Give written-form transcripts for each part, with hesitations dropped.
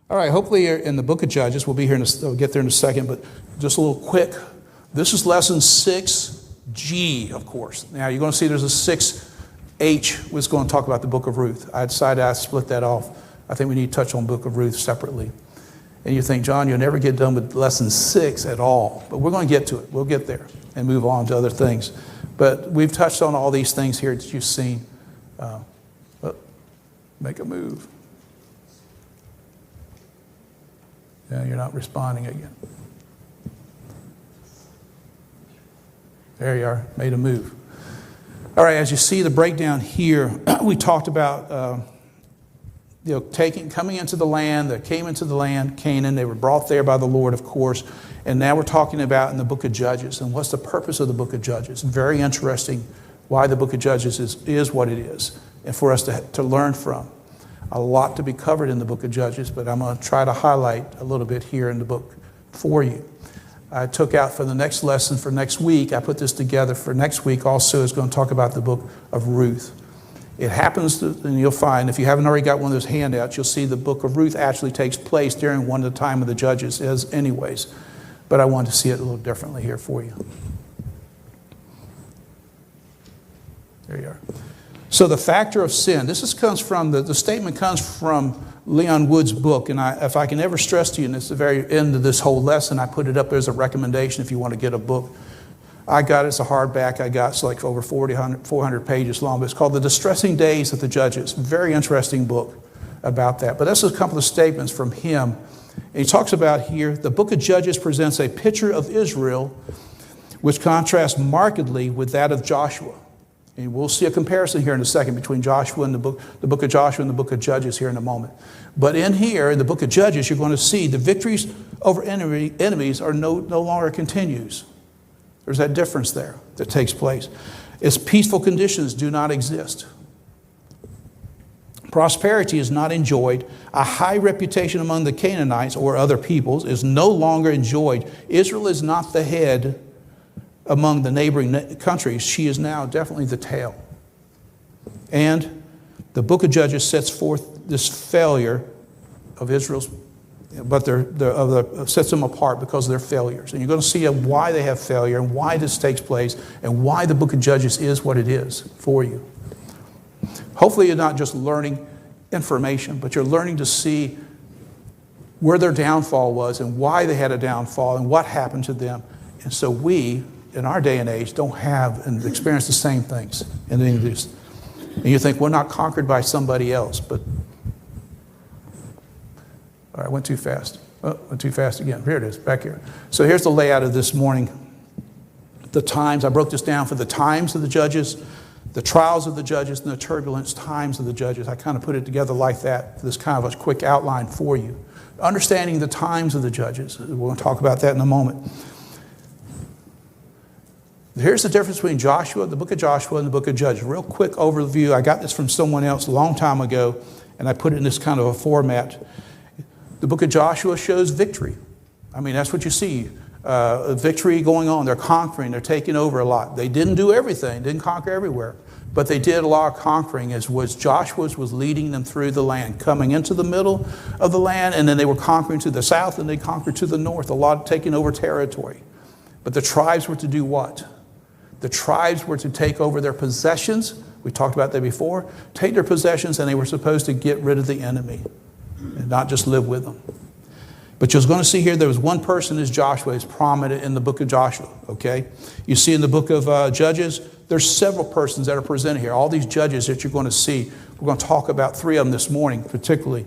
All right, hopefully you're in the book of Judges. We'll be here, we'll get there in a second, but just a little quick. This is lesson 6G, of course. Now, you're going to see there's a 6H, which is going to talk about the book of Ruth. I decided I'd split that off. I think we need to touch on the book of Ruth separately. And you think, John, you'll never get done with lesson 6 at all. But we're going to get to it. We'll get there and move on to other things. But we've touched on all these things here that you've seen. Make a move. Yeah, you're not responding again. There you are, made a move. All right, as you see the breakdown here, we talked about coming into the land. They came into the land, Canaan. They were brought there by the Lord, of course. And now we're talking about in the book of Judges. And what's the purpose of the book of Judges? Very interesting why the book of Judges is what it is, and for us to learn from. A lot to be covered in the book of Judges, but I'm going to try to highlight a little bit here in the book for you. I took out for the next lesson for next week, I put this together for next week also is going to talk about the book of Ruth. It happens, and you'll find, if you haven't already got one of those handouts, you'll see the book of Ruth actually takes place during one of the time of the Judges anyways. But I wanted to see it a little differently here for you. There you are. So the factor of sin, comes from, the statement comes from Leon Wood's book, and if I can ever stress to you, and it's the very end of this whole lesson, I put it up as a recommendation if you want to get a book. I got it, it's a hardback I got, it's like over 400 pages long, but it's called The Distressing Days of the Judges. Very interesting book about that. But that's a couple of statements from him. And he talks about here, the book of Judges presents a picture of Israel which contrasts markedly with that of Joshua. And we'll see a comparison here in a second between Joshua and the book of Joshua and the book of Judges here in a moment. But in here, in the book of Judges, you're going to see the victories over enemies are no longer continues. There's that difference there that takes place. Its peaceful conditions do not exist. Prosperity is not enjoyed. A high reputation among the Canaanites or other peoples is no longer enjoyed. Israel is not the head among the neighboring countries. She is now definitely the tail. And the book of Judges sets forth this failure of Israel's, but sets them apart because of their failures. And you're going to see why they have failure and why this takes place and why the book of Judges is what it is for you. Hopefully you're not just learning information, but you're learning to see where their downfall was and why they had a downfall and what happened to them. And so we, in our day and age, don't have and experience the same things in any of these. And you think, we're not conquered by somebody else, but... All right, went too fast. Oh, went too fast again. Here it is, back here. So here's the layout of this morning. The times, I broke this down for the times of the judges, the trials of the judges, and the turbulence times of the judges. I kind of put it together like that, this kind of a quick outline for you. Understanding the times of the judges. We're going to talk about that in a moment. Here's the difference between Joshua, the book of Joshua, and the book of Judges. Real quick overview. I got this from someone else a long time ago, and I put it in this kind of a format. The book of Joshua shows victory. I mean, that's what you see. Victory going on. They're conquering. They're taking over a lot. They didn't do everything. Didn't conquer everywhere. But they did a lot of conquering as Joshua was leading them through the land, coming into the middle of the land, and then they were conquering to the south, and they conquered to the north, a lot taking over territory. But the tribes were to do what? The tribes were to take over their possessions. We talked about that before. Take their possessions, and they were supposed to get rid of the enemy and not just live with them. But you're going to see here there was one person as Joshua is prominent in the book of Joshua, okay? You see in the book of Judges, there's several persons that are presented here. All these judges that you're going to see, we're going to talk about 3 of them this morning particularly,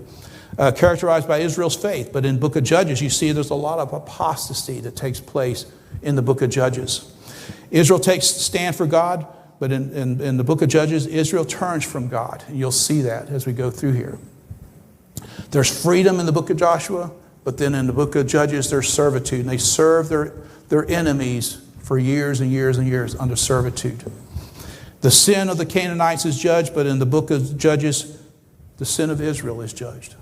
characterized by Israel's faith. But in the book of Judges, you see there's a lot of apostasy that takes place in the book of Judges. Israel takes stand for God, but in the book of Judges, Israel turns from God. And you'll see that as we go through here. There's freedom in the book of Joshua, but then in the book of Judges, there's servitude. And they serve their enemies for years and years and years under servitude. The sin of the Canaanites is judged, but in the book of Judges, the sin of Israel is judged.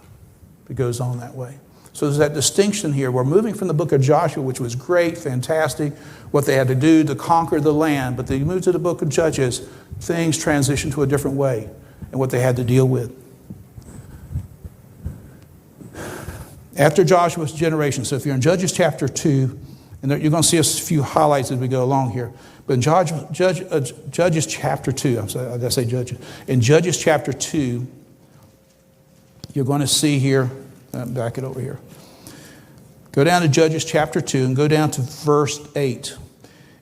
It goes on that way. So there's that distinction here. We're moving from the book of Joshua, which was great, fantastic, what they had to do to conquer the land. But they moved to the book of Judges, things transitioned to a different way and what they had to deal with. After Joshua's generation, so if you're in Judges chapter 2, and you're going to see a few highlights as we go along here. But in Judges chapter 2, I'm sorry, did I say Judges? In Judges chapter 2, you're going to see here, back it over here. Go down to Judges chapter 2 and go down to verse 8.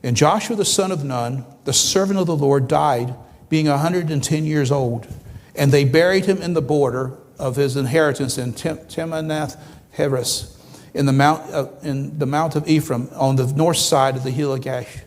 And Joshua the son of Nun, the servant of the Lord, died, being 110 years old. And they buried him in the border of his inheritance in Timnath-Heres, in the mount of Ephraim, on the north side of the hill of Gash.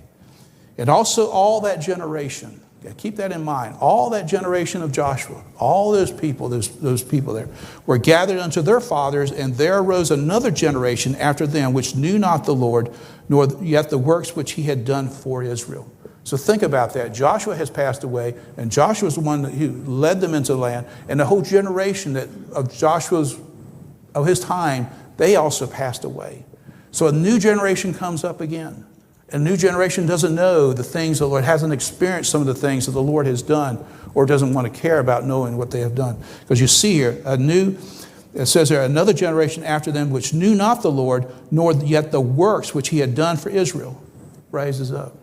And also all that generation, keep that in mind, all that generation of Joshua, all those people there, were gathered unto their fathers, and there arose another generation after them, which knew not the Lord, nor yet the works which he had done for Israel. So think about that. Joshua has passed away, and Joshua is the one who led them into the land, and the whole generation of his time, they also passed away. So a new generation comes up again. A new generation doesn't know the things the Lord, hasn't experienced some of the things that the Lord has done, or doesn't want to care about knowing what they have done. Because you see here, it says there, another generation after them which knew not the Lord, nor yet the works which he had done for Israel, rises up.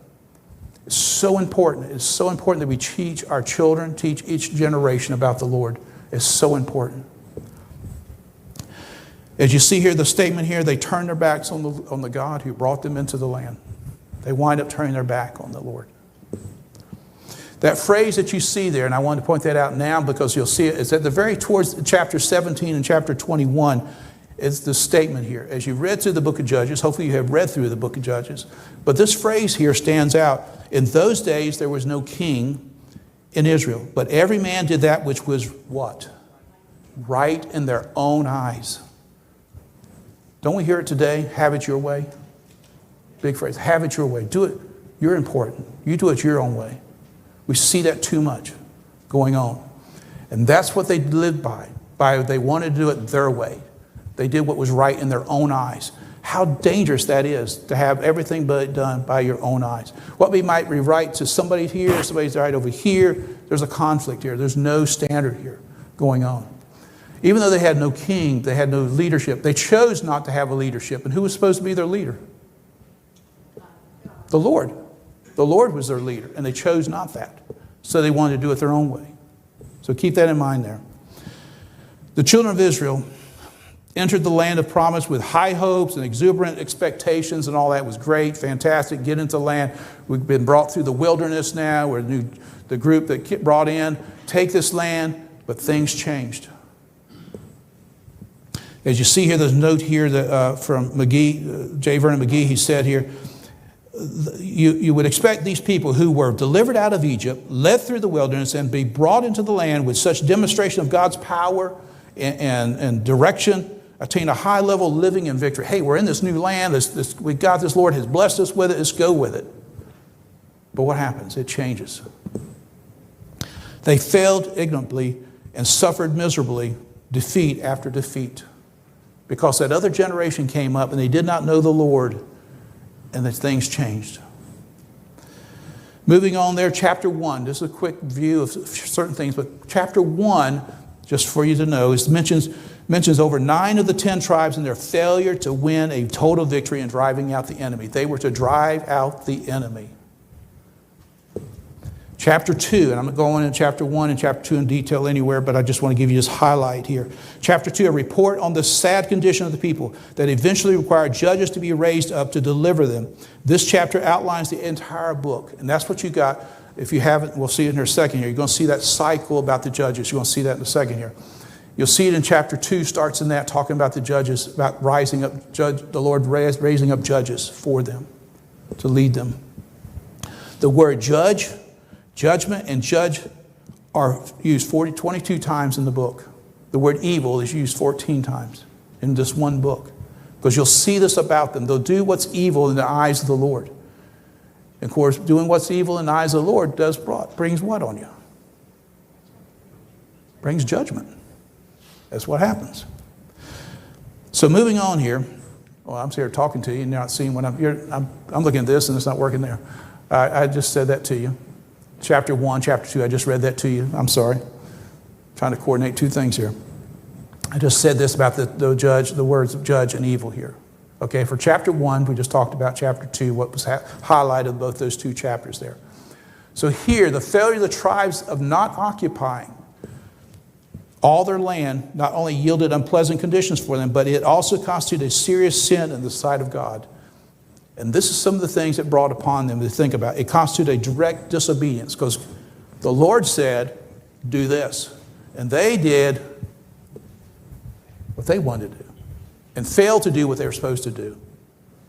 It's so important. It's so important that we teach our children, teach each generation about the Lord. It's so important. As you see here, the statement here, they turn their backs on the God who brought them into the land. They wind up turning their back on the Lord. That phrase that you see there, and I wanted to point that out now because you'll see it, it's at the very towards chapter 17 and chapter 21. It's the statement here. As you read through the book of Judges, hopefully you have read through the book of Judges, but this phrase here stands out. In those days there was no king in Israel, but every man did that which was what? Right in their own eyes. Don't we hear it today? Have it your way. Big phrase. Have it your way. Do it. You're important. You do it your own way. We see that too much going on. And that's what they lived by. They wanted to do it their way. They did what was right in their own eyes. How dangerous that is to have everything but done by your own eyes. What we might rewrite to somebody here, somebody's right over here, there's a conflict here. There's no standard here going on. Even though they had no king, they had no leadership, they chose not to have a leadership. And who was supposed to be their leader? The Lord. The Lord was their leader, and they chose not that. So they wanted to do it their own way. So keep that in mind there. The children of Israel entered the land of promise with high hopes and exuberant expectations, and all that was great, fantastic. Get into the land. We've been brought through the wilderness now. We're the group that brought in. Take this land, but things changed. As you see here, there's a note here that, from McGee, J. Vernon McGee, he said here, you would expect these people who were delivered out of Egypt, led through the wilderness, and be brought into the land with such demonstration of God's power and direction, attain a high level of living in victory. Hey, we're in this new land. We got this. Lord has blessed us with it. Let's go with it. But what happens? It changes. They failed ignorantly and suffered miserably, defeat after defeat. Because that other generation came up and they did not know the Lord, and the things changed. Moving on there, chapter 1. This is a quick view of certain things, but chapter 1, just for you to know, mentions over 9 of the 10 tribes and their failure to win a total victory in driving out the enemy. They were to drive out the enemy. Chapter 2, and I'm going into chapter 1 and chapter 2 in detail anywhere, but I just want to give you this highlight here. Chapter 2, a report on the sad condition of the people that eventually required judges to be raised up to deliver them. This chapter outlines the entire book, and that's what you got. If you haven't, we'll see it in a second here. You're going to see that cycle about the judges. You're going to see that in a second here. You'll see it in chapter 2, starts in that, talking about the judges, about rising up, the Lord raising up judges for them, to lead them. The word judge, judgment, and judge are used 22 times in the book. The word evil is used 14 times in this one book. Because you'll see this about them. They'll do what's evil in the eyes of the Lord. And of course, doing what's evil in the eyes of the Lord brings what on you? Brings judgment. That's what happens. So moving on here. Well, I'm here talking to you and you're not seeing what I'm looking at this and it's not working there. I just said that to you. Chapter 1, chapter 2, I just read that to you. I'm sorry. Trying to coordinate two things here. I just said this about the words of judge and evil here. Okay, for chapter 1, we just talked about chapter 2, what was highlighted in both those two chapters there. So here, the failure of the tribes of not occupying all their land not only yielded unpleasant conditions for them, but it also constituted a serious sin in the sight of God. And this is some of the things it brought upon them to think about. It constituted a direct disobedience because the Lord said, do this. And they did what they wanted to do and failed to do what they were supposed to do.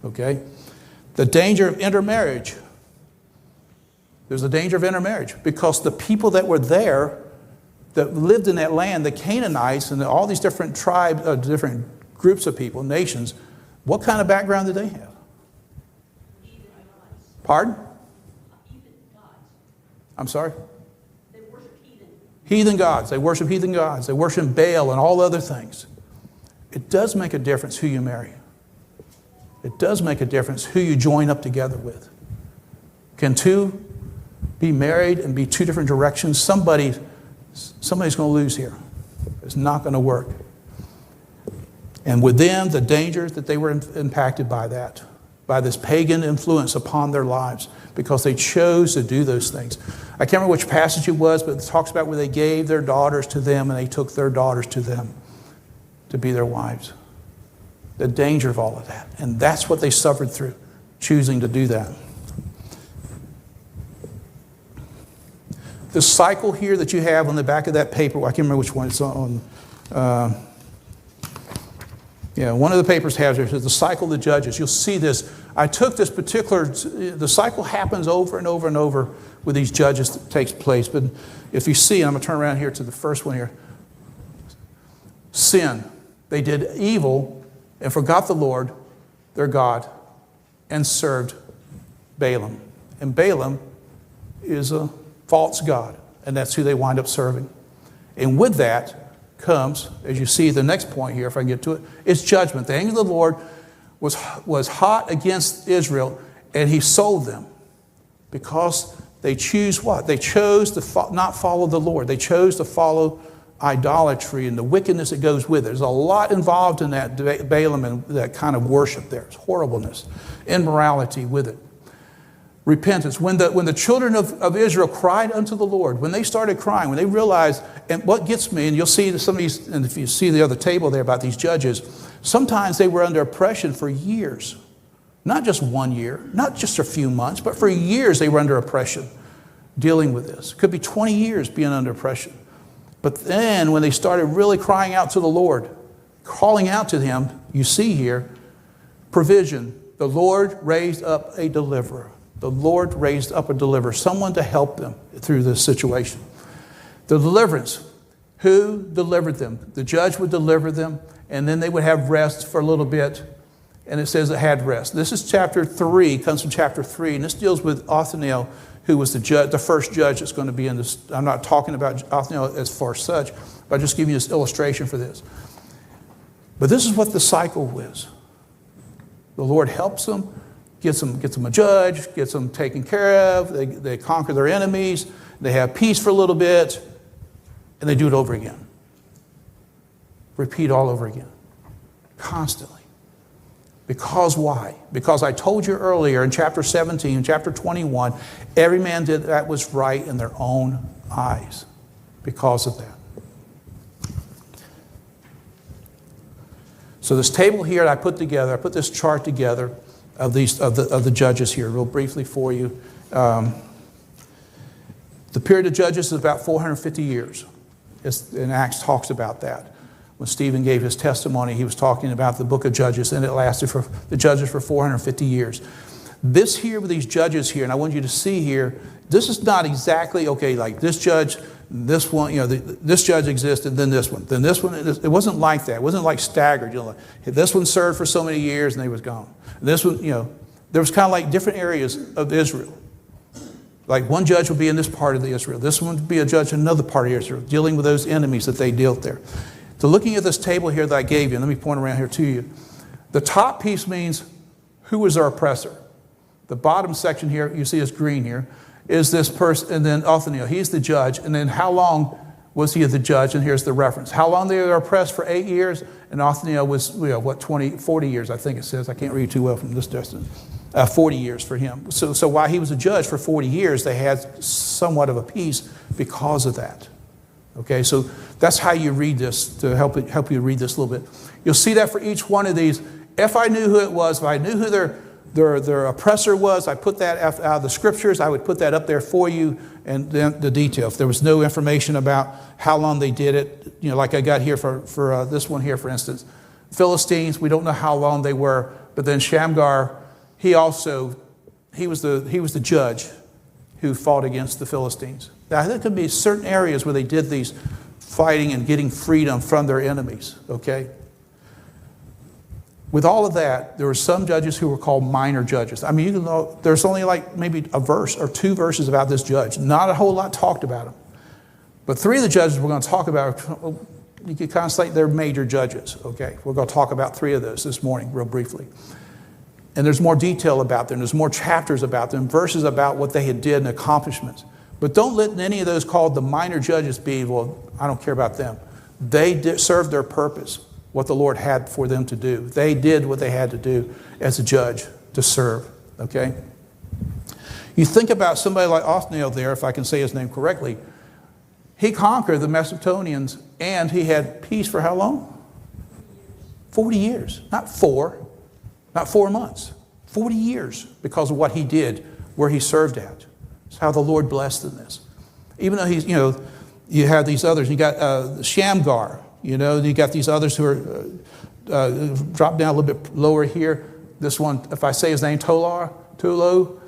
Okay? The danger of intermarriage. There's a danger of intermarriage because the people that were there that lived in that land, the Canaanites and all these different tribes, different groups of people, nations, what kind of background did they have? Pardon? I'm sorry? They worship heathen. Heathen gods. They worship heathen gods. They worship Baal and all other things. It does make a difference who you marry. It does make a difference who you join up together with. Can two be married and be two different directions? Somebody's going to lose here. It's not going to work. And with them, the danger that they were impacted by that, by this pagan influence upon their lives, because they chose to do those things. I can't remember which passage it was, but it talks about where they gave their daughters to them and they took their daughters to them to be their wives. The danger of all of that. And that's what they suffered through, choosing to do that. The cycle here that you have on the back of that paper, I can't remember which one it's on. One of the papers has it. The cycle of the judges. You'll see this. I took this particular, the cycle happens over and over and over with these judges that takes place. But if you see, I'm going to turn around here to the first one here. Sin. They did evil and forgot the Lord, their God, and served Balaam. And Balaam is a false god, and that's who they wind up serving. And with that comes, as you see the next point here, if I can get to it, it's judgment. The anger of the Lord was hot against Israel, and he sold them because they choose what? They chose to not follow the Lord. They chose to follow idolatry and the wickedness that goes with it. There's a lot involved in that Balaam and that kind of worship there. It's horribleness, immorality with it. Repentance. When the children of Israel cried unto the Lord, when they started crying, when they realized, and what gets me, and you'll see some of these, and if you see the other table there about these judges, sometimes they were under oppression for years. Not just 1 year, not just a few months, but for years they were under oppression dealing with this. Could be 20 years being under oppression. But then when they started really crying out to the Lord, calling out to him, you see here, provision. The Lord raised up a deliverer. The Lord raised up a deliverer, someone to help them through this situation. The deliverance. Who delivered them? The judge would deliver them, and then they would have rest for a little bit. And it says it had rest. This is chapter 3, comes from chapter 3, and this deals with Othniel, who was the judge, the first judge that's going to be in this. I'm not talking about Othniel as far as such, but I'm just giving you this illustration for this. But this is what the cycle is. The Lord helps them, gets them a judge, gets them taken care of, they conquer their enemies, they have peace for a little bit, and they do it over again. Repeat all over again. Constantly. Because why? Because I told you earlier in chapter 17, chapter 21, every man did that was right in their own eyes because of that. So this table here that I put together, I put this chart together of the judges here real briefly for you. The period of judges is about 450 years. And Acts talks about that. When Stephen gave his testimony, he was talking about the book of Judges, and it lasted for the judges for 450 years. This here with these judges here, and I want you to see here, this is not exactly, okay, like this judge, this one, this judge existed, then this one. It wasn't like that. It wasn't like staggered. Like, this one served for so many years and they was gone. This one, there was kind of like different areas of Israel. Like one judge would be in this part of the Israel. This one would be a judge in another part of Israel, dealing with those enemies that they dealt there. So looking at this table here that I gave you, and let me point around here to you. The top piece means who was our oppressor. The bottom section here, you see is green here, is this person, and then Othniel, he's the judge. And then how long was he the judge? And here's the reference. How long they were oppressed? For 8 years. And Othniel was, 40 years, I think it says. I can't read too well from this distance. 40 years for him. So while he was a judge for 40 years, they had somewhat of a peace because of that. Okay, so that's how you read this, to help you read this a little bit. You'll see that for each one of these. If I knew who it was, if I knew who their oppressor was, I put that out of the scriptures, I would put that up there for you, and then the detail. If there was no information about how long they did it, like I got here for this one here, for instance. Philistines, we don't know how long they were, but then Shamgar, he was the judge who fought against the Philistines. Now, there could be certain areas where they did these fighting and getting freedom from their enemies, okay? With all of that, there were some judges who were called minor judges. I mean, there's only like maybe a verse or 2 verses about this judge. Not a whole lot talked about him. But 3 of the judges we're going to talk about, you could kind of say they're major judges, okay? We're going to talk about 3 of those this morning real briefly. And there's more detail about them. There's more chapters about them, verses about what they had did and accomplishments. But don't let any of those called the minor judges be, well, I don't care about them. They served their purpose, what the Lord had for them to do. They did what they had to do as a judge to serve, okay? You think about somebody like Othniel there, if I can say his name correctly. He conquered the Macedonians, and he had peace for how long? 40 years. Not 4 months. 40 years because of what he did, where he served at. It's how the Lord blessed in this. Even though he's, you have these others. You got Shamgar. You got these others who are dropped down a little bit lower here. This one, if I say his name, Tolo,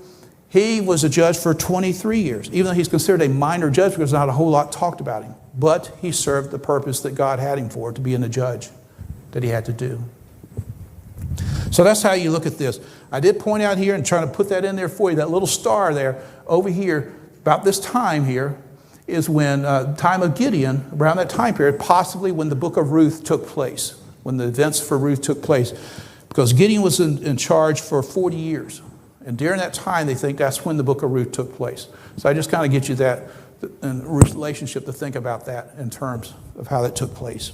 he was a judge for 23 years. Even though he's considered a minor judge because not a whole lot talked about him. But he served the purpose that God had him for, to be in a judge that he had to do. So that's how you look at this. I did point out here and trying to put that in there for you, that little star there over here, about this time here, is when time of Gideon, around that time period, possibly when the book of Ruth took place, when the events for Ruth took place. Because Gideon was in charge for 40 years. And during that time, they think that's when the book of Ruth took place. So I just kind of get you that in relationship to think about that in terms of how that took place.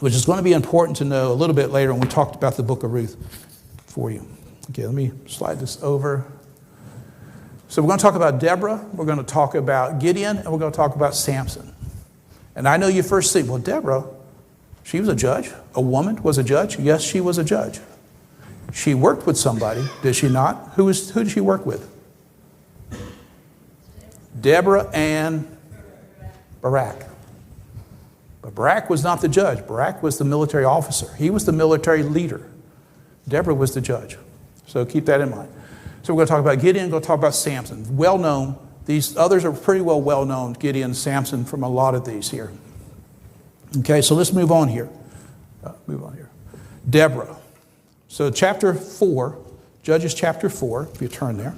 Which is going to be important to know a little bit later when we talked about the book of Ruth for you. Okay, let me slide this over. So we're going to talk about Deborah, we're going to talk about Gideon, and we're going to talk about Samson. And I know you first think, well, Deborah, she was a judge. A woman was a judge. Yes, she was a judge. She worked with somebody, did she not? Who did she work with? Deborah and Barak. But Barak was not the judge. Barak was the military officer. He was the military leader. Deborah was the judge. So keep that in mind. So we're going to talk about Gideon, we're going to talk about Samson. Well known. These others are pretty well known, Gideon, Samson, from a lot of these here. Okay, so let's move on here. Deborah. So chapter 4, Judges chapter 4, if you turn there.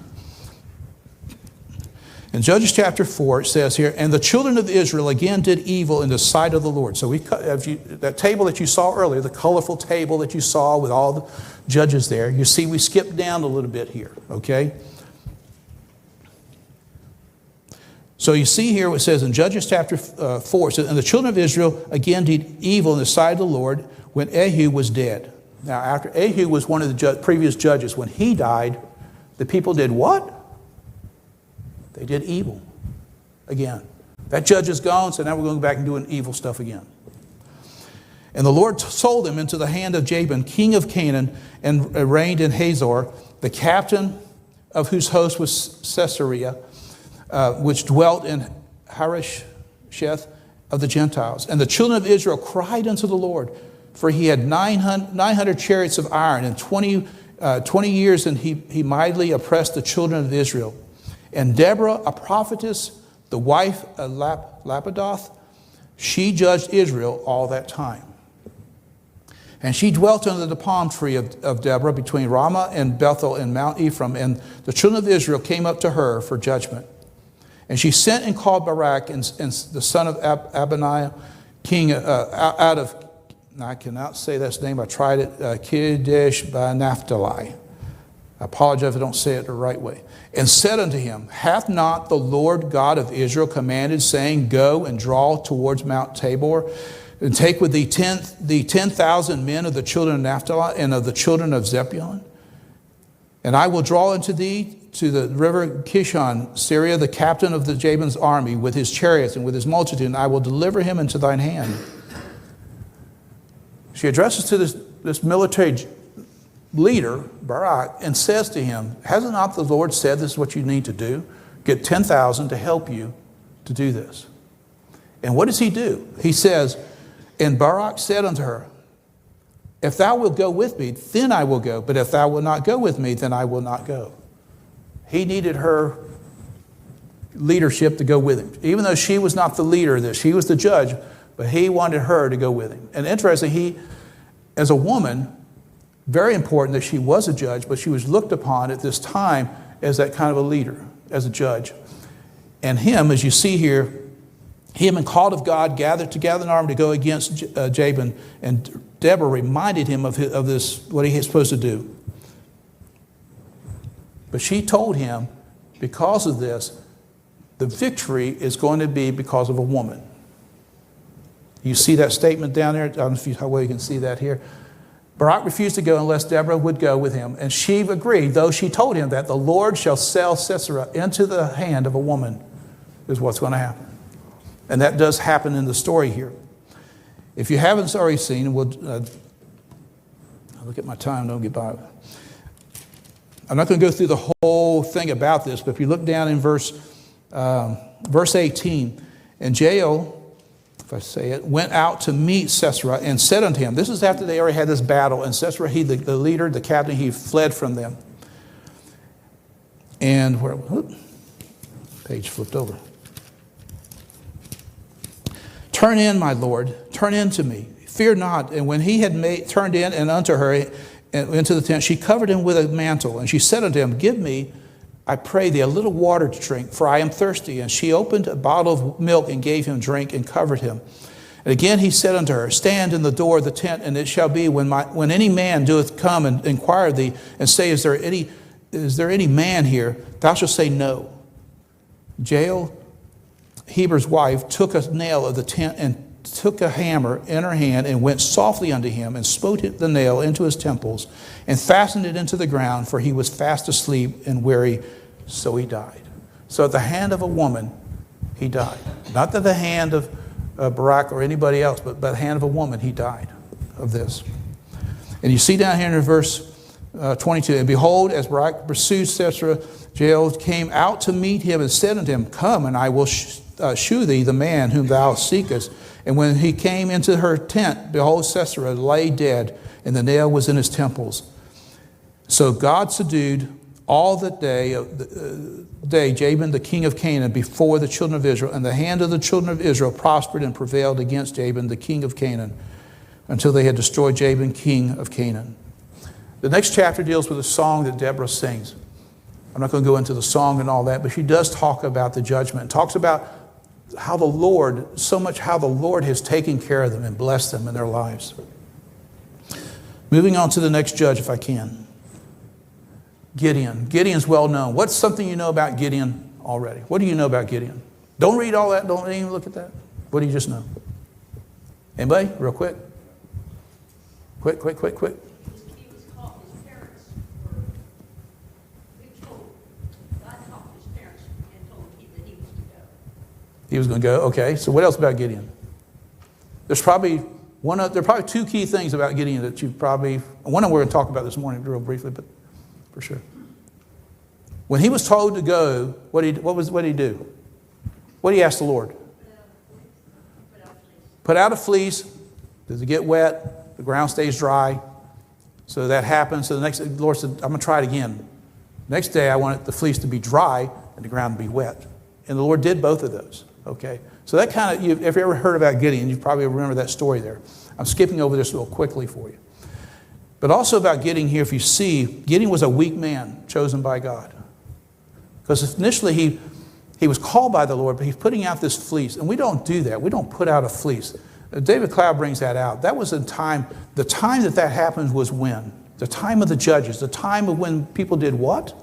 In Judges chapter 4, it says here, and the children of Israel again did evil in the sight of the Lord. So that table that you saw earlier, the colorful table that you saw with all the judges there, you see we skipped down a little bit here, okay? So you see here what it says in Judges chapter 4, it says, and the children of Israel again did evil in the sight of the Lord when Ehud was dead. Now, after Ehud was one of the previous judges, when he died, the people did what? They did evil again. That judge is gone, so now we're going back and doing evil stuff again. And the Lord sold them into the hand of Jabin, king of Canaan, and reigned in Hazor, the captain of whose host was Caesarea, which dwelt in Harosheth of the Gentiles. And the children of Israel cried unto the Lord, for he had 900 chariots of iron, and 20 years, and he mightily oppressed the children of Israel. And Deborah, a prophetess, the wife of Lapidoth, she judged Israel all that time. And she dwelt under the palm tree of Deborah between Ramah and Bethel and Mount Ephraim. And the children of Israel came up to her for judgment. And she sent and called Barak and the son of Abaniah, king out of, I cannot say this name, I tried it, Kadesh Naphtali. I apologize if I don't say it the right way. And said unto him, hath not the Lord God of Israel commanded, saying, go and draw towards Mount Tabor, and take with thee 10,000 men of the children of Naphtali and of the children of Zebulun? And I will draw unto thee to the river Kishon, Syria, the captain of the Jabin's army, with his chariots and with his multitude, and I will deliver him into thine hand. She addresses to this military leader, Barak, and says to him, has not the Lord said this is what you need to do? Get 10,000 to help you to do this. And what does he do? He says, and Barak said unto her, if thou wilt go with me, then I will go. But if thou wilt not go with me, then I will not go. He needed her leadership to go with him. Even though she was not the leader of this, she was the judge, but he wanted her to go with him. And interesting, he, as a woman, very important that she was a judge, but she was looked upon at this time as that kind of a leader, as a judge. And him, as you see here, him and called of God gathered together an army to go against Jabin, and Deborah reminded him of this, what he was supposed to do. But she told him, because of this, the victory is going to be because of a woman. You see that statement down there? I don't know how well you can see that here. Barak refused to go unless Deborah would go with him. And she agreed, though she told him that the Lord shall sell Sisera into the hand of a woman, is what's going to happen. And that does happen in the story here. If you haven't already seen, we'll look at my time, don't get by. I'm not going to go through the whole thing about this, but if you look down in verse 18, and Jael, if I say it, went out to meet Sisera and said unto him, this is after they already had this battle, and Sisera, he, the leader, the captain, he fled from them. And page flipped over. Turn in, my Lord, turn in to me. Fear not. And when he had turned in and unto her and into the tent, she covered him with a mantle. And she said unto him, give me, I pray thee, a little water to drink, for I am thirsty. And she opened a bottle of milk and gave him drink and covered him. And again he said unto her, stand in the door of the tent, and it shall be when any man doeth come and inquire thee and say, is there any man here? Thou shalt say no. Jael, Heber's wife, took a nail of the tent and took a hammer in her hand and went softly unto him and smote the nail into his temples and fastened it into the ground, for he was fast asleep and weary, so he died. So at the hand of a woman, he died. Not at the hand of Barak or anybody else, but by the hand of a woman, he died of this. And you see down here in verse 22, and behold, as Barak pursued Sisera, Jael came out to meet him and said unto him, come, and I will shew thee the man whom thou seekest. And when he came into her tent, behold, Sisera lay dead, and the nail was in his temples. So God subdued all that day Jabin, the king of Canaan, before the children of Israel, and the hand of the children of Israel prospered and prevailed against Jabin, the king of Canaan, until they had destroyed Jabin, king of Canaan. The next chapter deals with a song that Deborah sings. I'm not going to go into the song and all that, but she does talk about the judgment. Talks about how the Lord has taken care of them and blessed them in their lives. Moving on to the next judge, if I can. Gideon. Gideon's well known. What's something you know about Gideon already? What do you know about Gideon? Don't read all that. Don't even look at that. What do you just know? Anybody? Real quick. Quick. He was caught, his parents were told, God talked to his parents and told him that he was to go. He was going to go. Okay. So what else about Gideon? There are probably two key things about Gideon that you probably, one of them we're going to talk about this morning real briefly, but for sure. When he was told to go, what did he do? What did he ask the Lord? Put out a fleece. Does it get wet? The ground stays dry. So that happens. So the Lord said, I'm going to try it again. Next day, I want the fleece to be dry and the ground to be wet. And the Lord did both of those. Okay. So that kind of, if you ever heard about Gideon, you probably remember that story there. I'm skipping over this real quickly for you. But also about Gideon here, if you see, Gideon was a weak man chosen by God. Because initially he was called by the Lord, but he's putting out this fleece. And we don't do that. We don't put out a fleece. David Cloud brings that out. That was the time that happens was when? The time of the judges, the time of when people did what?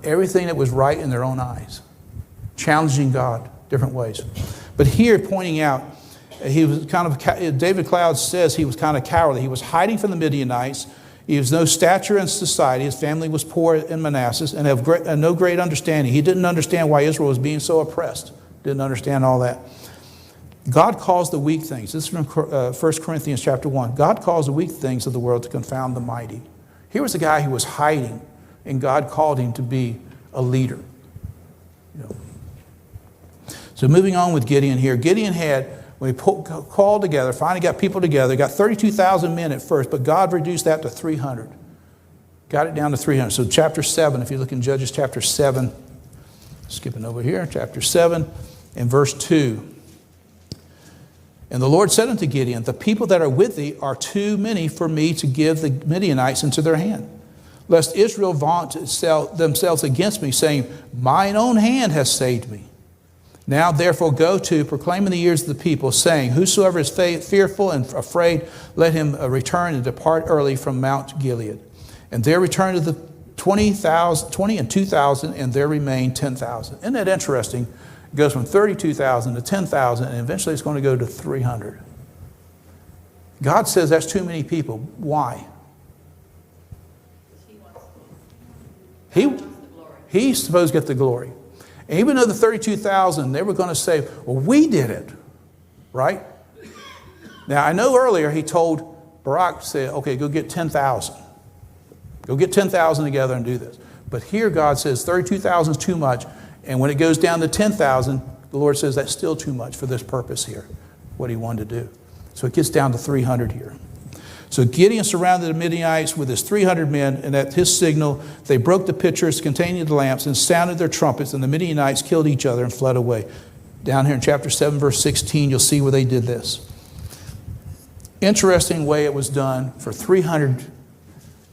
Everything that was right in their own eyes. Challenging God different ways. But here pointing out, he was kind of, David Cloud says he was kind of cowardly. He was hiding from the Midianites. He was no stature in society. His family was poor in Manasseh and have no great understanding. He didn't understand why Israel was being so oppressed. Didn't understand all that. God calls the weak things. This is from 1 Corinthians chapter 1. God calls the weak things of the world to confound the mighty. Here was a guy who was hiding, and God called him to be a leader. So moving on with Gideon here. Gideon had, when he called together, finally got people together, got 32,000 men at first, but God reduced that to 300. Got it down to 300. So chapter 7, if you look in Judges chapter 7, skipping over here, chapter 7 and verse 2. And the Lord said unto Gideon, the people that are with thee are too many for me to give the Midianites into their hand, lest Israel vaunt themselves against me, saying, mine own hand has saved me. Now therefore go to, proclaim in the ears of the people, saying, whosoever is fearful and afraid, let him return and depart early from Mount Gilead. And there return to the 20 and 2,000, and there remain 10,000. Isn't that interesting? It goes from 32,000 to 10,000, and eventually it's going to go to 300. God says that's too many people. Why? He's supposed to get the glory. And even though the 32,000, they were going to say, well, we did it, right? Now, I know earlier he told Barak, say, okay, go get 10,000. Go get 10,000 together and do this. But here God says 32,000 is too much. And when it goes down to 10,000, the Lord says that's still too much for this purpose here, what he wanted to do. So it gets down to 300 here. So Gideon surrounded the Midianites with his 300 men, and at his signal, they broke the pitchers containing the lamps and sounded their trumpets, and the Midianites killed each other and fled away. Down here in chapter 7, verse 16, you'll see where they did this. Interesting way it was done for 300.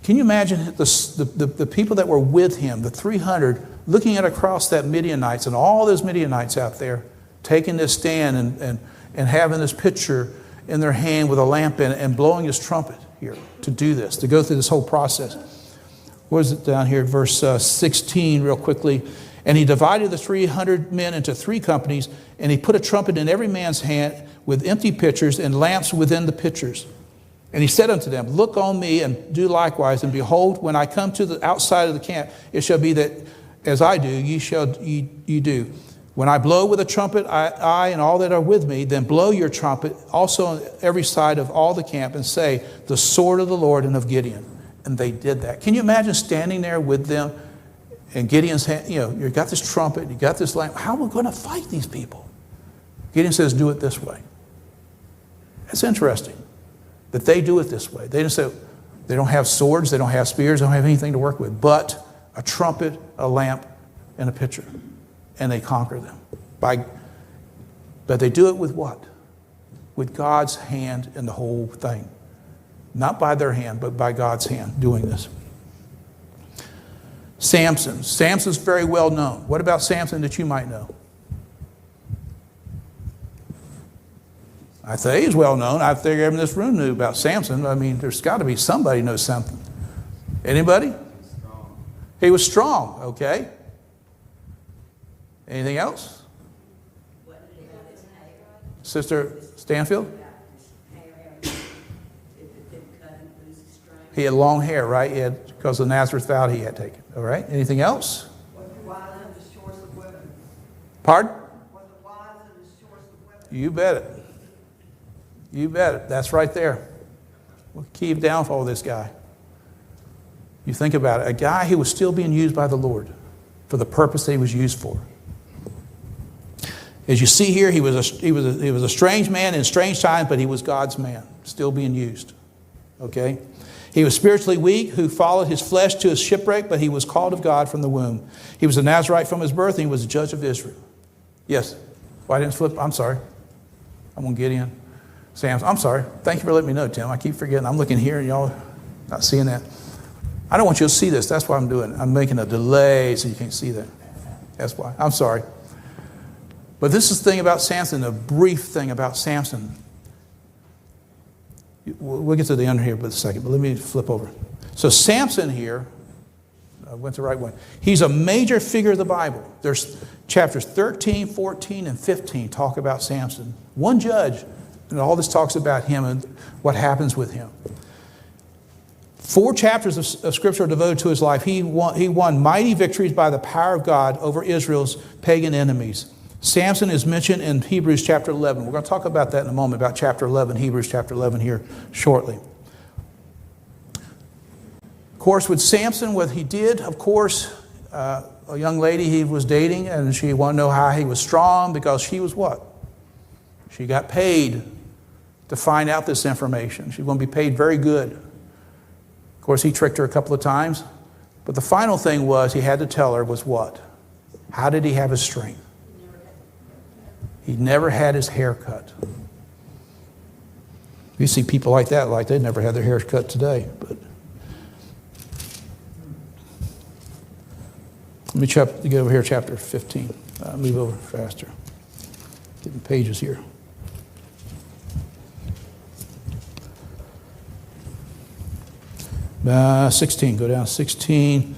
Can you imagine the people that were with him, the 300, looking at across that Midianites and all those Midianites out there, taking this stand and having this pitcher in their hand with a lamp in it and blowing his trumpet here to do this, to go through this whole process. What is it down here, verse 16, real quickly? And he divided the 300 men into 3 companies, and he put a trumpet in every man's hand with empty pitchers and lamps within the pitchers. And he said unto them, look on me and do likewise, and behold, when I come to the outside of the camp, it shall be that as I do, ye do. When I blow with a trumpet, I and all that are with me, then blow your trumpet also on every side of all the camp, and say, the sword of the Lord and of Gideon. And they did that. Can you imagine standing there with them, and Gideon's hand, you got this trumpet, you got this lamp. How are we going to fight these people? Gideon says, do it this way. That's interesting that they do it this way. They just say, they don't have swords, they don't have spears, they don't have anything to work with, but a trumpet, a lamp, and a pitcher. And they conquer them. But they do it with what? With God's hand in the whole thing. Not by their hand, but by God's hand doing this. Samson. Samson's very well known. What about Samson that you might know? I say he's well known. I think everyone in this room knew about Samson. I mean, there's got to be somebody who knows something. Anybody? He was strong, okay. Anything else? Sister Stanfield? He had long hair, right? He had, because of the Nazareth vow he had taken. All right. Anything else? Pardon? You bet it. You bet it. That's right there. What the key of downfall of this guy? You think about it. A guy who was still being used by the Lord for the purpose that he was used for. As you see here, he was a strange man in strange times, but he was God's man, still being used. Okay? He was spiritually weak, who followed his flesh to his shipwreck, but he was called of God from the womb. He was a Nazarite from his birth, and he was a judge of Israel. Yes? Why didn't flip? I'm sorry. I'm on Gideon. Samson. I'm sorry. Thank you for letting me know, Tim. I keep forgetting. I'm looking here, and y'all not seeing that. I don't want you to see this. That's why I'm doing it. I'm making a delay so you can't see that. That's why. I'm sorry. But this is the thing about Samson, a brief thing about Samson. We'll get to the end here in a second, but let me flip over. So Samson here, I went the right one. He's a major figure of the Bible. There's chapters 13, 14, and 15 talk about Samson. One judge, and all this talks about him and what happens with him. 4 chapters of Scripture are devoted to his life. He won mighty victories by the power of God over Israel's pagan enemies. Samson is mentioned in Hebrews chapter 11. We're going to talk about that in a moment, about chapter 11, Hebrews chapter 11 here shortly. Of course, with Samson, what he did, of course, a young lady he was dating, and she wanted to know how he was strong because she was what? She got paid to find out this information. She was going to be paid very good. Of course, he tricked her a couple of times. But the final thing was he had to tell her was what? How did he have his strength? He never had his hair cut. You see people like that, like they never had their hair cut today. But let me get over here, chapter 15. Move over faster. Getting pages here. 16, go down 16.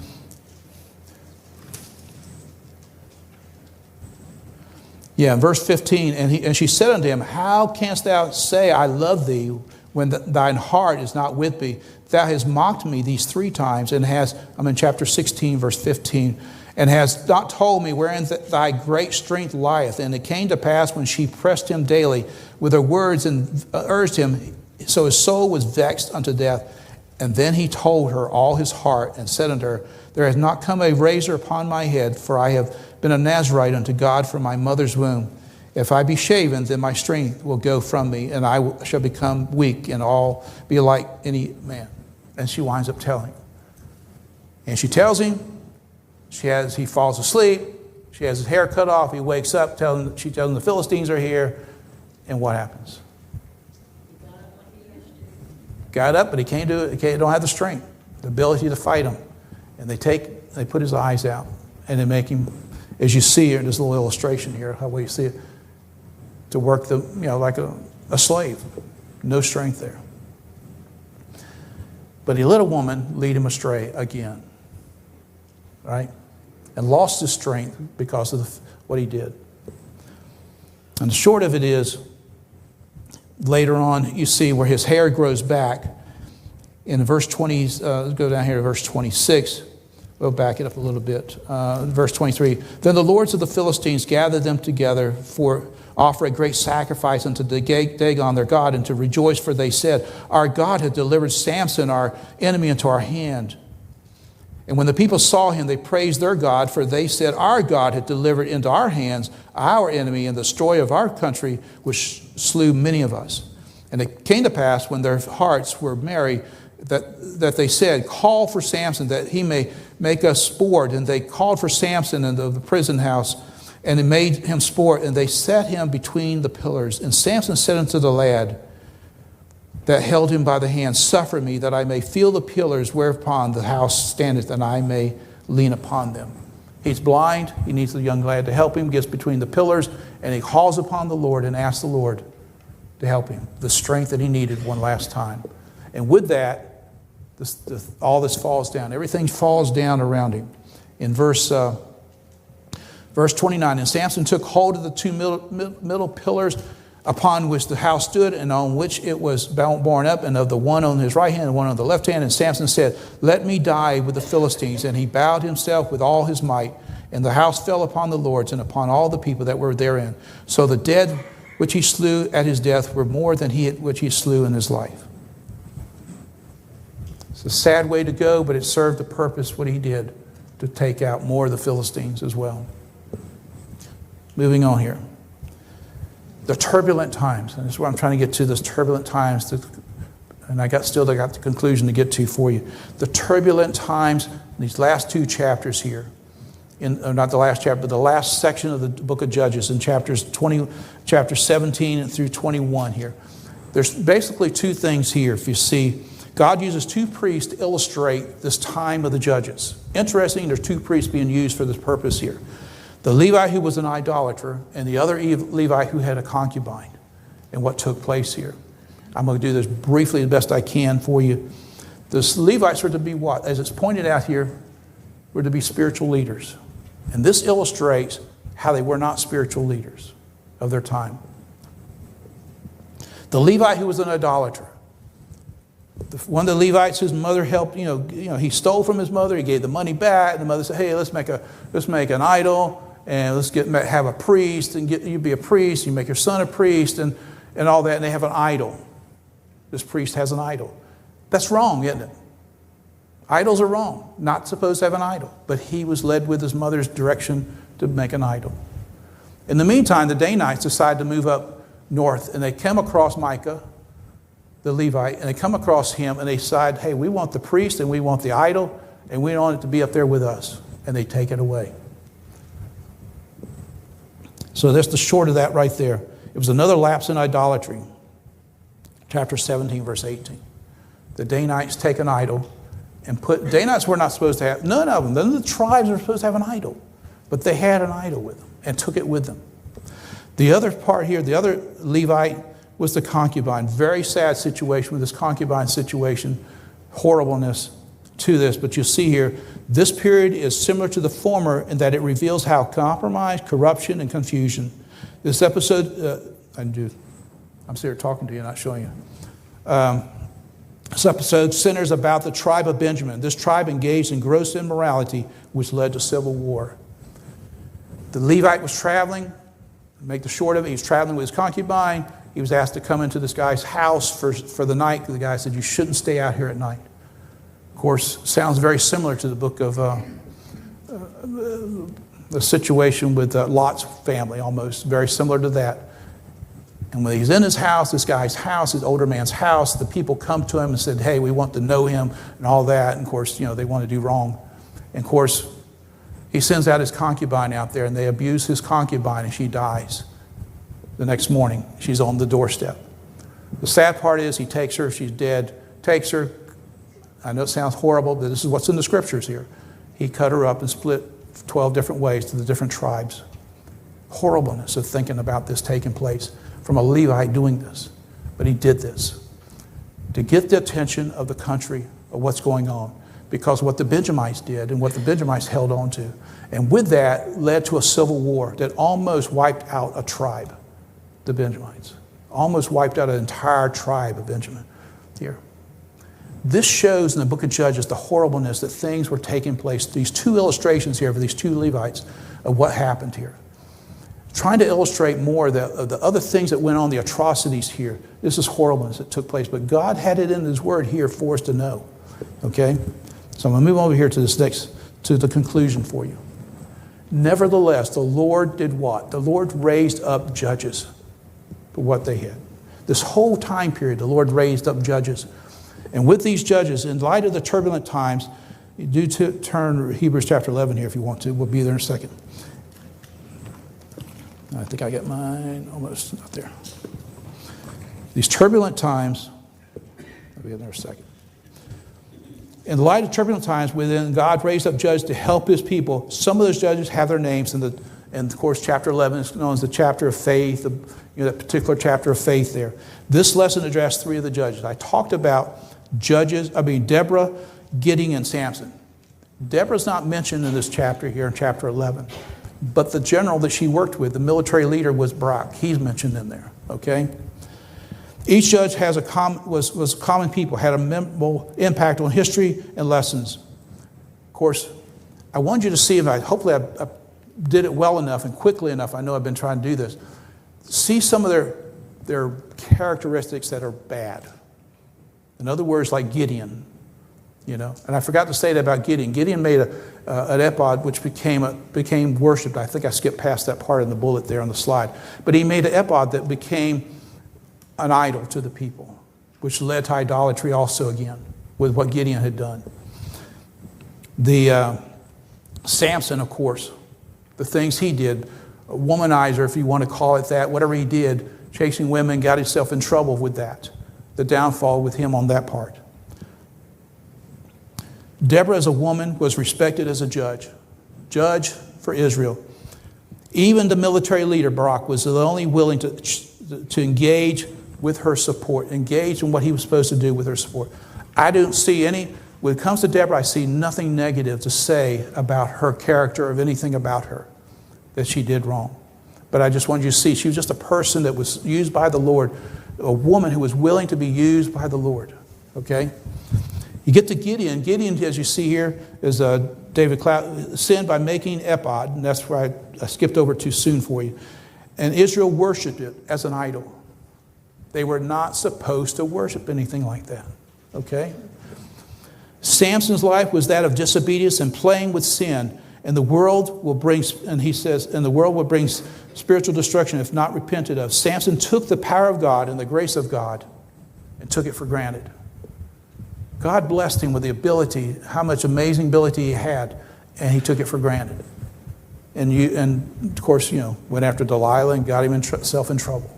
Yeah, verse 15, and she said unto him, how canst thou say, I love thee, when thine heart is not with me? Thou hast mocked me these 3 times, and I'm in chapter 16, verse 15, and hast not told me wherein thy great strength lieth. And it came to pass when she pressed him daily with her words and urged him, so his soul was vexed unto death. And then he told her all his heart, and said unto her, there has not come a razor upon my head, for I have been a Nazarite unto God from my mother's womb. If I be shaven, then my strength will go from me, and I shall become weak, and all be like any man. And she winds up telling him. And she tells him, he falls asleep, she has his hair cut off, he wakes up, she tells him the Philistines are here, and what happens? Got up, but he can't do it. He don't have the strength, the ability to fight them. And they put his eyes out, and they make him, as you see here, this little illustration here, how you see it, to work like a slave. No strength there. But he let a woman lead him astray again, right? And lost his strength because of what he did. And the short of it is, later on, you see where his hair grows back. In verse 20, let's go down here to verse 26. We'll back it up a little bit. Verse 23. Then the lords of the Philistines gathered them together for offer a great sacrifice unto Dagon their God, and to rejoice, for they said, our God hath delivered Samson, our enemy, into our hand. And when the people saw him, they praised their God, for they said, our God hath delivered into our hands our enemy and the destroyer of our country, which slew many of us. And it came to pass, when their hearts were merry, that they said, call for Samson, that he may make us sport. And they called for Samson in the prison house, and they made him sport, and they set him between the pillars. And Samson said unto the lad that held him by the hand, suffer me, that I may feel the pillars whereupon the house standeth, and I may lean upon them. He's blind. He needs the young lad to help him, gets between the pillars, and he calls upon the Lord and asks the Lord to help him, the strength that he needed one last time. And with that, all this falls down. Everything falls down around him. In verse 29, and Samson took hold of the 2 middle pillars upon which the house stood, and on which it was borne up, and of the one on his right hand and one on the left hand. And Samson said, let me die with the Philistines. And he bowed himself with all his might, and the house fell upon the lords and upon all the people that were therein. So the dead which he slew at his death were more than which he slew in his life. It's a sad way to go, but it served the purpose, what he did, to take out more of the Philistines as well. Moving on here. The turbulent times, and this is what I'm trying to get to, this turbulent times, and I got the conclusion to get to for you. The turbulent times, these last 2 chapters here, not the last chapter, but the last section of the book of Judges in chapter 17 through 21 here. There's basically 2 things here. If you see, God uses 2 priests to illustrate this time of the judges. Interesting, there's 2 priests being used for this purpose here. The Levite who was an idolater, and the other Levite who had a concubine, and what took place here. I'm going to do this briefly the best I can for you. The Levites were to be what? As it's pointed out here, were to be spiritual leaders. And this illustrates how they were not spiritual leaders of their time. The Levite who was an idolater. One of the Levites whose mother helped, he stole from his mother. He gave the money back. And the mother said, hey, let's make an idol. And let's have a priest. And you be a priest. You make your son a priest. And all that. And they have an idol. This priest has an idol. That's wrong, isn't it? Idols are wrong. Not supposed to have an idol. But he was led with his mother's direction to make an idol. In the meantime, the Danites decide to move up north. And they come across Micah, the Levite, and they come across him and they decide, hey, we want the priest and we want the idol and we want it to be up there with us. And they take it away. So that's the short of that right there. It was another lapse in idolatry. Chapter 17, verse 18. The Danites take an idol and Danites were not supposed to have, none of them, none of the tribes were supposed to have an idol. But they had an idol with them and took it with them. The other part here, the other Levite was the concubine. Very sad situation with this concubine situation. Horribleness to this. But you see here, this period is similar to the former in that it reveals how compromise, corruption, and confusion. This episode, I'm sitting here talking to you, not showing you. This episode centers about the tribe of Benjamin. This tribe engaged in gross immorality, which led to civil war. The Levite was traveling. To make the short of it, he was traveling with his concubine. He was asked to come into this guy's house for the night. The guy said, you shouldn't stay out here at night. Of course, sounds very similar to the book of the situation with Lot's family, almost. Very similar to that. And when he's in his house, this guy's house, his older man's house, the people come to him and said, hey, we want to know him and all that. And of course, they want to do wrong. And of course, he sends out his concubine out there and they abuse his concubine and she dies. The next morning, she's on the doorstep. The sad part is he takes her, she's dead, takes her. I know it sounds horrible, but this is what's in the scriptures here. He cut her up and split 12 different ways to the different tribes. Horribleness of thinking about this taking place from a Levite doing this. But he did this to get the attention of the country of what's going on. Because what the Benjamites did and what the Benjamites held on to. And with that led to a civil war that almost wiped out a tribe, the Benjamites. Almost wiped out an entire tribe of Benjamin here. This shows in the book of Judges the horribleness that things were taking place. These two illustrations here for these two Levites of what happened here. Trying to illustrate more of the other things that went on, the atrocities here. This is horribleness that took place. But God had it in his word here for us to know. Okay? So I'm going to move over here to the conclusion for you. Nevertheless, the Lord did what? The Lord raised up judges for what they had. This whole time period, the Lord raised up judges. And with these judges, in light of the turbulent times, you do turn to Hebrews chapter 11 here if you want to. We'll be there in a second. I think I got mine almost not there. These turbulent times, I'll be in there in a second. In the light of turbulent times, within God raised up judges to help his people. Some of those judges have their names, and of course, chapter 11 is known as the chapter of faith, that particular chapter of faith there. This lesson addressed three of the judges. I talked about Deborah, Gideon, and Samson. Deborah's not mentioned in this chapter here in chapter 11, but the general that she worked with, the military leader, was Barak. He's mentioned in there, okay? Each judge was common people, had a memorable impact on history and lessons. Of course, I wanted you to see, hopefully I did it well enough and quickly enough. I know I've been trying to do this. See some of their characteristics that are bad. In other words, like Gideon, And I forgot to say that about Gideon. Gideon made an ephod which became worshipped. I think I skipped past that part in the bullet there on the slide. But he made an ephod that became an idol to the people, which led to idolatry also again with what Gideon had done. The Samson, of course, the things he did, a womanizer, if you want to call it that, whatever he did, chasing women, got himself in trouble with that. The downfall with him on that part. Deborah, as a woman, was respected as a judge for Israel. Even the military leader, Barak, was only willing to engage with her support, engaged in what he was supposed to do with her support. I don't see any, when it comes to Deborah, I see nothing negative to say about her character or anything about her that she did wrong. But I just wanted you to see, she was just a person that was used by the Lord, a woman who was willing to be used by the Lord. Okay? You get to Gideon. Gideon, as you see here, is David Cloud, sinned by making ephod, and that's why I skipped over too soon for you. And Israel worshipped it as an idol. They were not supposed to worship anything like that. Okay? Samson's life was that of disobedience and playing with sin, and the world will bring, and he says, and the world will bring spiritual destruction if not repented of. Samson took the power of God and the grace of God and took it for granted. God blessed him with the ability, how much amazing ability he had, and he took it for granted. And of course, went after Delilah and got himself in trouble.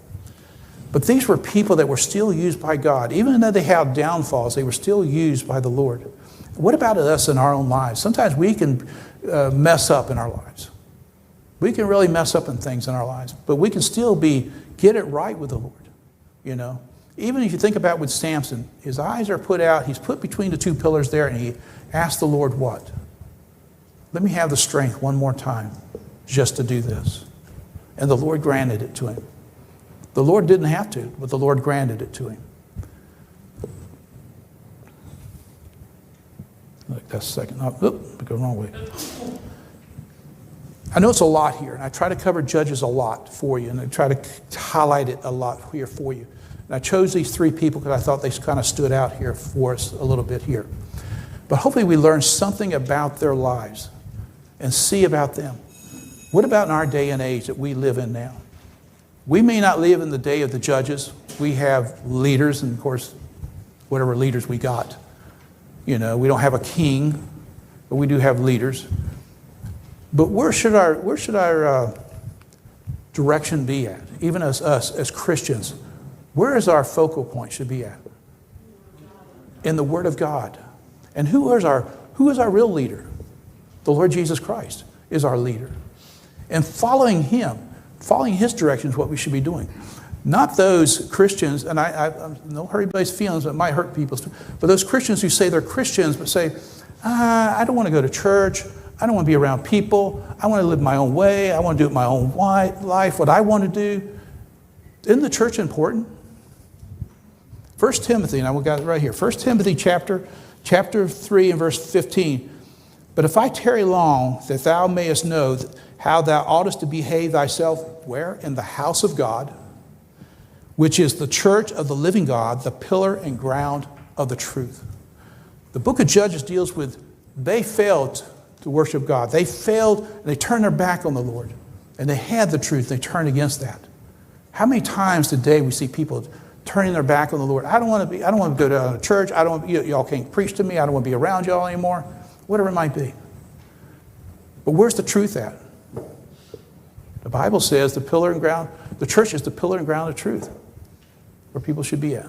But these were people that were still used by God. Even though they had downfalls, they were still used by the Lord. What about us in our own lives? Sometimes we can mess up in our lives. We can really mess up in things in our lives, but we can still get it right with the Lord, Even if you think about with Samson, his eyes are put out, he's put between the two pillars there, and he asked the Lord what? Let me have the strength one more time just to do this. And the Lord granted it to him. The Lord didn't have to, but the Lord granted it to him. Look, that's a second. Oh, I go the wrong way. I know it's a lot here, and I try to cover Judges a lot for you, and I try to highlight it a lot here for you. And I chose these three people because I thought they kind of stood out here for us a little bit here. But hopefully we learn something about their lives and see about them. What about in our day and age that we live in now? We may not live in the day of the judges. We have leaders, and of course, whatever leaders we got. We don't have a king, but we do have leaders. But where should our direction be at? Even as us, as Christians, where is our focal point should be at? In the Word of God. And who is our real leader? The Lord Jesus Christ is our leader. And following Him, following His direction is what we should be doing. Not those Christians, and I don't hurt anybody's feelings, but it might hurt people's, but those Christians who say they're Christians but say, I don't want to go to church, I don't want to be around people, I want to live my own way, I want to do it my own life, what I want to do. Isn't the church important? 1 Timothy, and I got it right here, 1 Timothy chapter 3 and verse 15. But if I tarry long, that thou mayest know how thou oughtest to behave thyself, where? In the house of God, which is the church of the living God, the pillar and ground of the truth. The book of Judges deals with, they failed to worship God. They failed, and they turned their back on the Lord. And they had the truth, they turned against that. How many times today we see people turning their back on the Lord? I don't want to go to church. Y'all can't preach to me. I don't want to be around y'all anymore. Whatever it might be. But where's the truth at? The Bible says the church is the pillar and ground of truth, where people should be at.